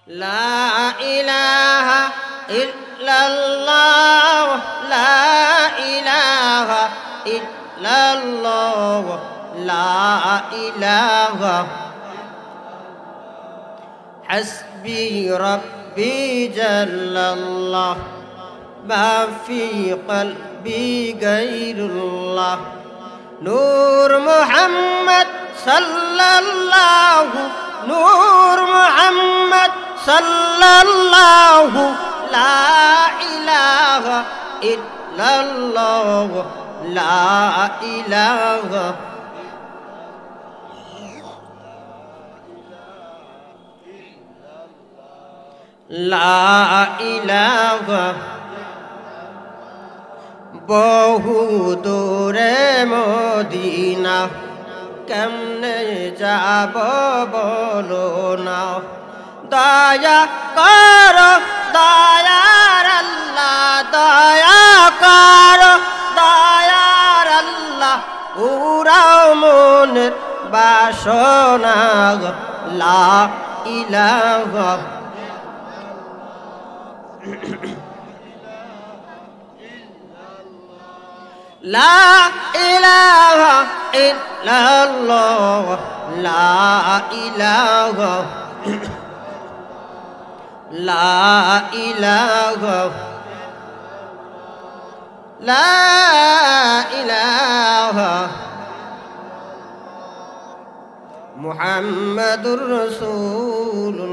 লা ইলাহা ইল্লাল্লাহ লা ইলাহা ইল্লাল্লাহ লা ইলাহা হাসবি রাব্বি জাল্লাল্লাহ মা ফি কলবি গায়রুল্লাহ নূর মুহাম্মদ সাল্লাল্লাহু নূর মুহাম্মদ সাল্লাল্লাহু লা ইলাহা ইল্লাল্লাহ লা ইলাহা লা ইলাহা বহু দূরে মদিনা কেমনে যাব বলো না দয়া করো দয়ার আল্লাহ দয়া করো দয়ার আল্লাহ উড়াও মনের বাসনা লা ইলাহা লা ইলাহা ইল্লাল্লাহ লা ইলাহা লা ইলাহা লা ইলাহা মুহাম্মাদুর রাসূলুল্লাহ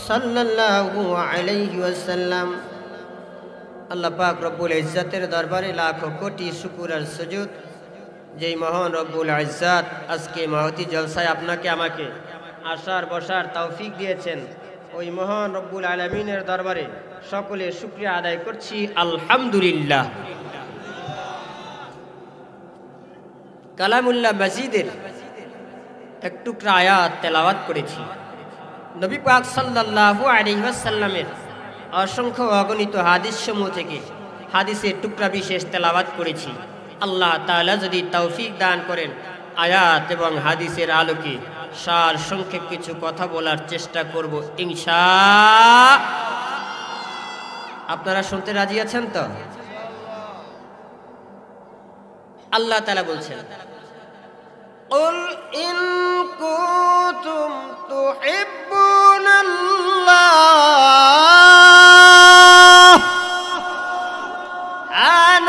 সাল্লাল্লাহু আলাইহি ওয়াসাল্লাম। আল্লাহ পাক রব্বুল ইজ্জতের দরবারে লাখো কোটি শুকর আর সুজুদ যেই মহান রব্বুল ইজ্জত আজকে মহতি জলসায় আপনাকে আমাকে আসার বসার তৌফিক দিয়েছেন, ওই মহান রব্বুল আলামিনের দরবারে সকলে শুকরিয়া আদায় করছি আলহামদুলিল্লাহ। কালামুল্লাহ মজিদের এক টুকরা আয়াত তেলাওয়াত করেছি। নবী পাক সাল্লাল্লাহু আলাইহি ওয়াসাল্লামের অসংখ্য অগণিত হাদিস সমূহ থেকে হাদিসের টুকরা বিশেষ তেলাওয়াত করেছি। আল্লাহ তাআলা যদি তৌফিক দান করেন আয়াত এবং হাদিসের আলোকে সার সংক্ষেপ কিছু কথা বলার চেষ্টা করব ইনশাআল্লাহ। আপনারা শুনতে রাজি আছেন তো? আল্লাহ তাআলা বলছেন কুল ইন কুনতুম তুহিব্বুনাল্লাহ,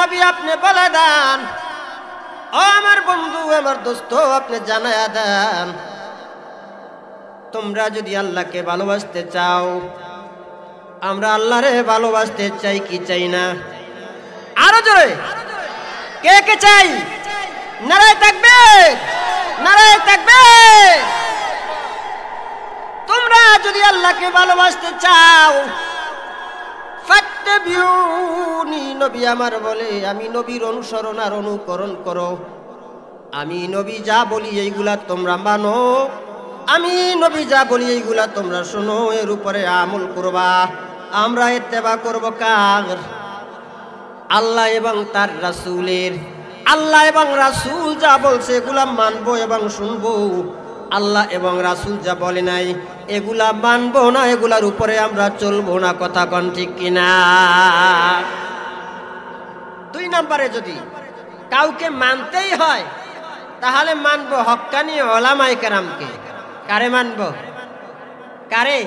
নবী আপনি বলে দেন, ও আমার বন্ধু আমার দোস্ত আপনি জানায়া দেন, তোমরা যদি আল্লাহকে ভালোবাসতে চাও, আমরা আল্লাহরে ভালোবাসতে চাই কি চাই না? আরো জোরে কে কে চাই? নারায়ে তাকবীর, নারায়ে তাকবীর। তোমরা যদি আল্লাহকে ভালোবাসতে চাও ফাত্তাবিউনি, নবী আমার বলে আমি নবীর অনুসরণ আর অনুকরণ করো। আমি নবী যা বলি এইগুলা তোমরা মানো, আমি নবী যা বলি এইগুলা তোমরা শোনো, এর উপরে আমল করবা। আমরা ইত্তেবা করব কার? আল্লাহ এবং তার রাসূলের। আল্লাহ এবং রাসূল যা বলছে এগুলা মানবো এবং শুনবো। আল্লাহ এবং রাসূল যা বলে নাই এগুলা মানবো না, এগুলার উপরে আমরা চলবো না। কথা কোন ঠিক কিনা? দুই নম্বরে যদি কাউকে মানতেই হয় তাহলে মানবো হক্কানি উলামায়ে কেরামকে। কারে মানবো? কারে?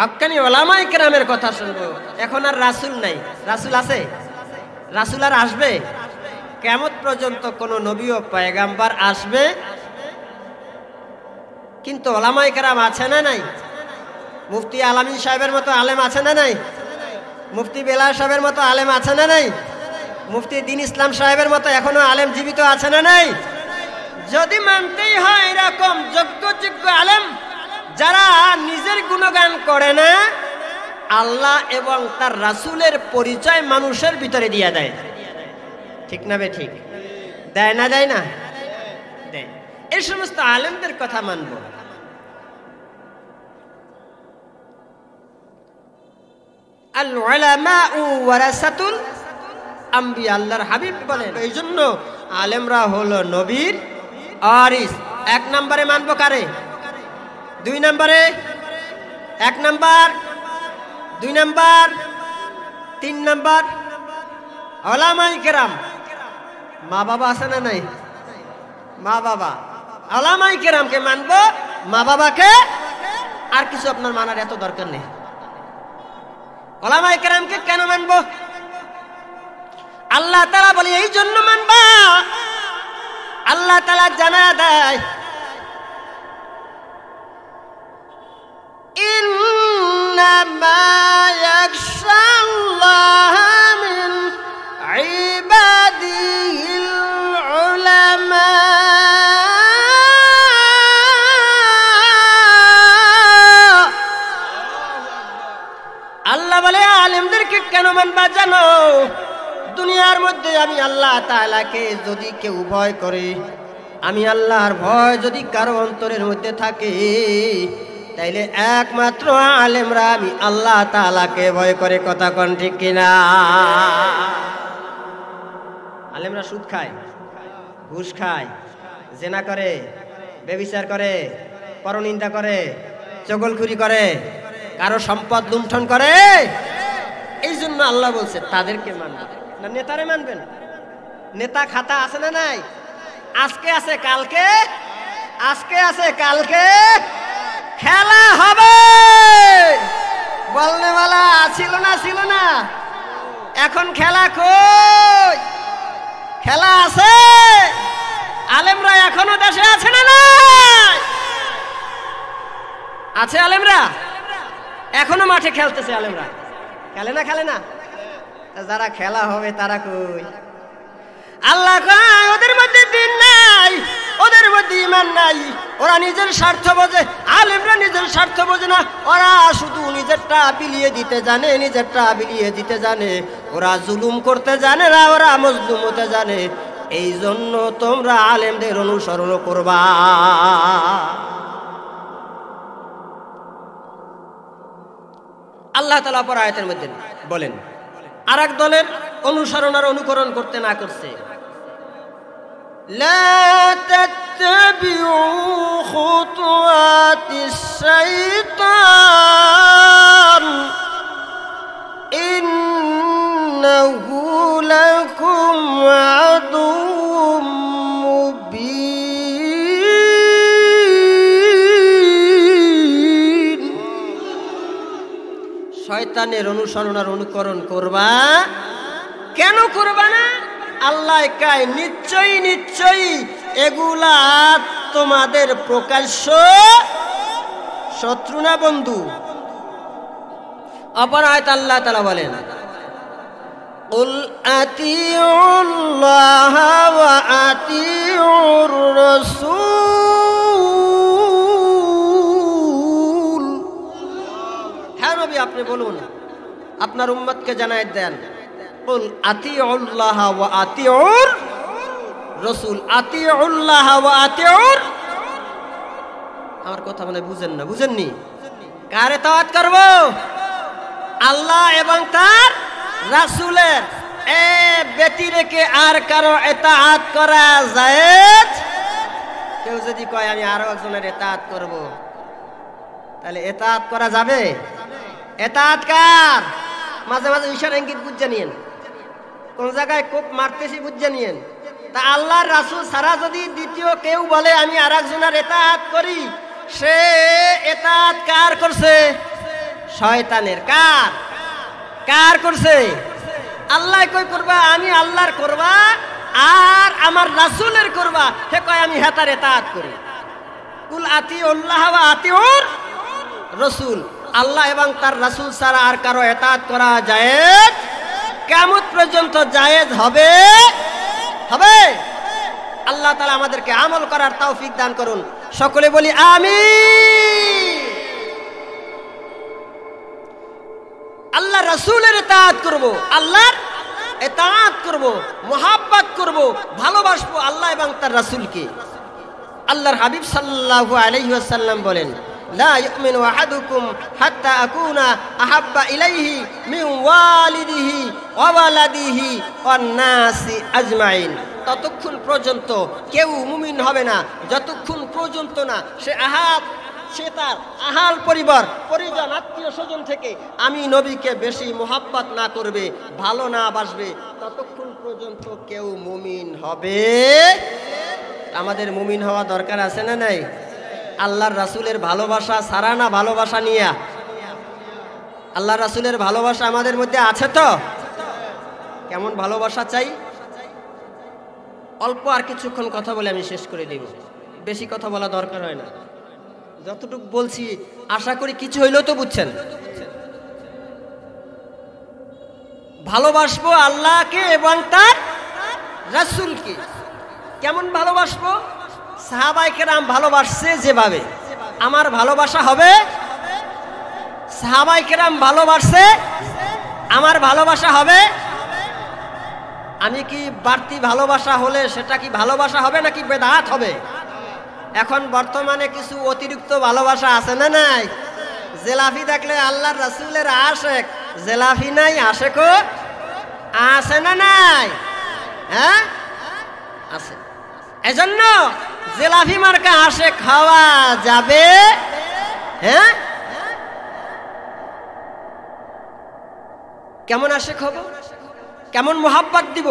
হক্কানি উলামায়ে কেরামের কথা শুনবো। এখন আর রাসূল নাই। রাসূল আছে? রাসূল আর আসবে? কিয়ামত পর্যন্ত কোন নবী ও পয়গাম্বর আসবে, কিন্তু উলামায়ে কেরাম আছে না নাই? মুফতি আলামিন সাহেবের মতো আলেম আছে না নাই? মুফতি বেলাল সাহেবের মতো আলেম আছে না নাই? মুফতি দ্বীন ইসলাম সাহেবের মতো এখনো আলেম জীবিত আছে না নাই? যদি মানতেই হয় এরকম যোগ্য যোগ্য আলেম যারা নিজের গুণগান করে না, আল্লাহ এবং তার রাসূলের পরিচয় মানুষের ভিতরে দিয়ে দেয়। ঠিক না বে ঠিক? দেয় না দেয় না? দেয়। এই সমস্ত আলেমদের কথা মানব। আল উলামাউ ওয়ারাসাতুল আম্বিয়া, আল্লাহর হাবিব বলেন। এই জন্য আলেমরা হলো নবীর ওয়ারিস। এক নম্বরে মানব কারে? 2 নম্বরে 1 নম্বর 2 নম্বর 3 নম্বর উলামায়ে কেরাম। মা বাবা আছে না নাই? মা বাবা, উলামায়ে কেরামকে মানবো, মা বাবাকে আর কিছু আপনার মানার এত দরকার নেই। উলামায়ে কেরামকে কেন মানবো? আল্লাহ তাআলা বলে এই জন্য মানবা, আল্লাহ তাআলা জানা দেয় ইন্নামা ইয়াখশাল্লাহ মিন ইবাদিহিল উলামা। আল্লাহ বলে আলেমদেরকে কেন মানবা জানো? দুনিয়ার মধ্যে আমি আল্লাহ তাআলাকে যদি কেউ ভয় করে, আমি আল্লাহর ভয় যদি কারো অন্তরের মধ্যে থাকে, তাইলে একমাত্র আলেমরা আমি আল্লাহ তাআলাকে ভয় করে। কথা কোন ঠিক কিনা? আলেমরা সুদ খায়, ঘুষ খায়, জেনা করে, ব্যভিচার করে, পরনিন্দা করে, চগলখুরি করে, কারো সম্পদ লুণ্ঠন করে। এই জন্য আল্লাহ বলছে তাদেরকে মানবেন না, নেতারে মানবেন। নেতা খাতা আছে না নাই? আজকে আছে কালকে, আজকে আছে কালকে খেলা হবে। বলনেওয়ালা ছিল না, ছিল না, এখন খেলা কই? খেলা আছে। আলেমরা এখনো দেশে আছে না নাই? আছে আলেমরা, এখনো মাঠে খেলতেছে আলেমরা। খেলে না, খেলে না? যারা খেলা হবে তারা কই? আল্লাহ কয় ওদের মধ্যে দিন নাই, ওদের মধ্যে ঈমান নাই। ওরা নিজের স্বার্থ বোঝে, আলেমরা নিজের স্বার্থ বোঝে না। ওরা শুধু নিজেরটা বিলিয়ে দিতে জানে, নিজেরটা বিলিয়ে দিতে জানে। ওরা জুলুম করতে জানে না, ওরা মজলুম হতে জানে। এই জন্য তোমরা আলেমদের অনুসরণ করবা। আল্লাহ তাআলা পর আয়াতের মধ্যে বলেন আর এক দলের অনুসরণ আর অনুকরণ করতে না করছে, লা তাত্তাবিউ খুতুওয়াতিশ শাইতান ইন্নাহু লাকুম আদুউম মুবিন। শয়তানের অনুসরণ আর অনুকরণ করবা কেন? করবা না? আল্লাহ কয় নিশ্চয়ই নিশ্চয়ই এগুলা তোমাদের প্রকাশ্য শত্রু না বন্ধু। অপর আয়াত আল্লাহ তাআলা বলেন কুল আতিউল্লাহ ওয়া আতিউর রাসূল। হ্যাঁ নবী আপনি বলুন, আপনার উম্মতকে জানায় দেন কুল আতিউল্লাহ ওয়া আতিউর রাসূল। আতিউল্লাহ ওয়া আতিউর, আমার কথা মানে বুঝেন না? বুঝেননি? কার ইতাআত করব? আল্লাহ এবং তার রাসূলের। এ ব্যতিরেকে আর কারো ইতাআত করা জায়েজ? কেউ যদি কয় আমি আরো একজনের ইতাআত করব, তাহলে ইতাআত করা যাবে? ইতাআত কার? মাঝে মাঝে ইশারা ইঙ্গিত বুঝে নিয়েন, কোন জায়গায় কোপ মারতেছি বুঝে নিয়েন। তা আল্লাহর রাসূল ছাড়া যদি দ্বিতীয় কেউ বলে আমি আর একজনের ইতাআত করি, সে ইতাআত কার করছে? শয়তানের। কার? কার করছে? আল্লাহ কই করবা আমি আল্লাহর করবা আর আমার রাসূলের করবা, হে কয় আমি হেতার ইতাআত করি। কুল আতিউল্লাহ ওয়া আতিউর রাসূল। আল্লাহ এবং তার রাসূল ছাড়া আর কারো ইতাআত করা জায়েজ? কিয়ামত পর্যন্ত জায়েজ হবে? হবে। আল্লাহ তাআলা আমাদেরকে আমল করার তৌফিক দান করুন। সকলে বলি আমিন। আল্লাহ রাসূলের ইতাআত করব, আল্লাহর ইতাআত করব, মুহাব্বত করব, ভালোবাসবো আল্লাহ এবং তার রাসূলকে। আল্লাহর হাবিব সাল্লাল্লাহু আলাইহি ওয়াসাল্লাম বলেন লা ইউমিনু আহাদুকুম হাত্তা আকুনা আহাব্বা ইলাইহি মিন ওয়ালিদিহি ওয়া ওয়ালাদিহি ওয়ান নাসি আজমাইন। ততক্ষণ পর্যন্ত কেউ মুমিন হবে না যতক্ষণ পর্যন্ত না সে সে তার আহাল পরিবার পরিজন আত্মীয় স্বজন থেকে আমি নবীকে বেশি মোহাব্বত না করবে, ভালো না বাসবে, ততক্ষণ পর্যন্ত কেউ মুমিন হবে। আমাদের মুমিন হওয়া দরকার আছে না নাই? আল্লাহর রাসূলের ভালোবাসা সারা না ভালোবাসা নিয়া? আল্লাহর রাসূলের ভালোবাসা আমাদের মধ্যে আছে তো? কেমন ভালোবাসা চাই? অল্প আর কিছুক্ষণ কথা বলে আমি শেষ করে দেব, বেশি কথা বলা দরকার হয় না। যতটুকু বলছি আশা করি কিছু হইলেও তো বুঝছেন। ভালোবাসবো আল্লাহকে এবং তার রাসূলকে। কেমন ভালোবাসবো? সাহাবায়ে কেরাম ভালোবাসছে যেভাবে আমার ভালোবাসা হবে, সাহাবায়ে কেরাম ভালোবাসছে আমার ভালোবাসা হবে। আমি কি বাড়তি ভালোবাসা হলে সেটা কি ভালোবাসা হবে নাকি বেদাত হবে? এখন বর্তমানে কিছু অতিরিক্ত ভালোবাসা আছে না নাই? জেলাফি দেখলে আল্লাহর রাসূলের আশেক, জেলাফি নাই আশেকও আছে না নাই? হ্যাঁ আছে। এজন্য জেলাফি মার্কা আশেক খাওয়া যাবে? হ্যাঁ, কেমন আশেক হব, কেমন মোহাব্বত দিব?